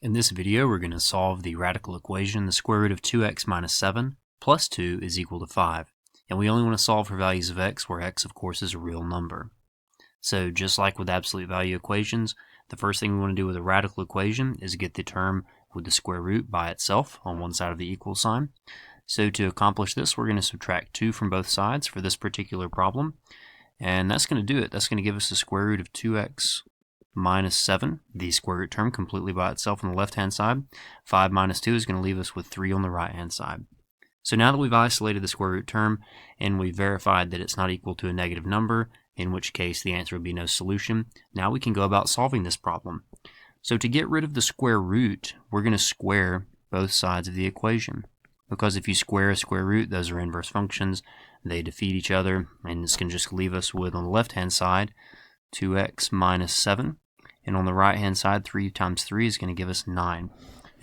In this video, we're going to solve the radical equation, the square root of 2x minus 7 plus 2 is equal to 5. And we only want to solve for values of x where x, of course, is a real number. So just like with absolute value equations, the first thing we want to do with a radical equation is get the term with the square root by itself on one side of the equal sign. So to accomplish this, we're going to subtract 2 from both sides for this particular problem. And that's going to do it. That's going to give us the square root of 2x minus 7, the square root term completely by itself on the left-hand side. 5 minus 2 is going to leave us with 3 on the right-hand side. So now that we've isolated the square root term and we've verified that it's not equal to a negative number, in which case the answer would be no solution, now we can go about solving this problem. So to get rid of the square root, we're going to square both sides of the equation. Because if you square a square root, those are inverse functions, they defeat each other, and this can just leave us with, on the left-hand side, 2x minus 7. And on the right-hand side, 3 times 3 is going to give us 9.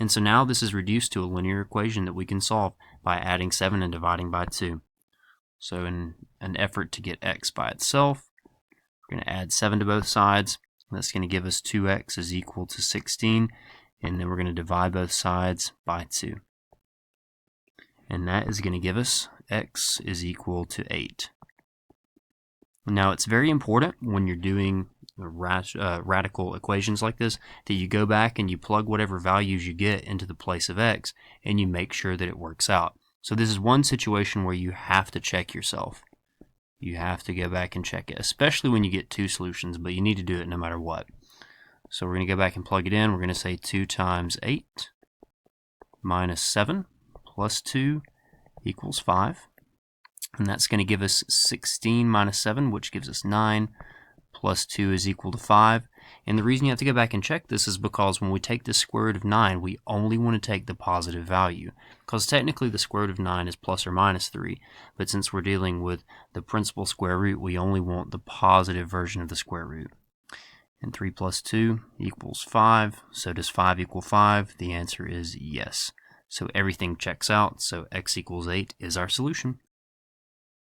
And so now this is reduced to a linear equation that we can solve by adding 7 and dividing by 2. So in an effort to get x by itself, we're going to add 7 to both sides. That's going to give us 2x is equal to 16. And then we're going to divide both sides by 2. And that is going to give us x is equal to 8. Now it's very important when you're doing radical equations like this that you go back and you plug whatever values you get into the place of x and you make sure that it works out. So this is one situation where you have to check yourself. You have to go back and check it, especially when you get two solutions, but you need to do it no matter what. So we're going to go back and plug it in. We're going to say 2 times 8 minus 7 plus 2 equals 5. And that's going to give us 16 minus 7, which gives us 9, plus 2 is equal to 5. And the reason you have to go back and check this is because when we take the square root of 9, we only want to take the positive value. Because technically the square root of 9 is plus or minus 3. But since we're dealing with the principal square root, we only want the positive version of the square root. And 3 plus 2 equals 5. So does 5 equal 5? The answer is yes. So everything checks out. So x equals 8 is our solution.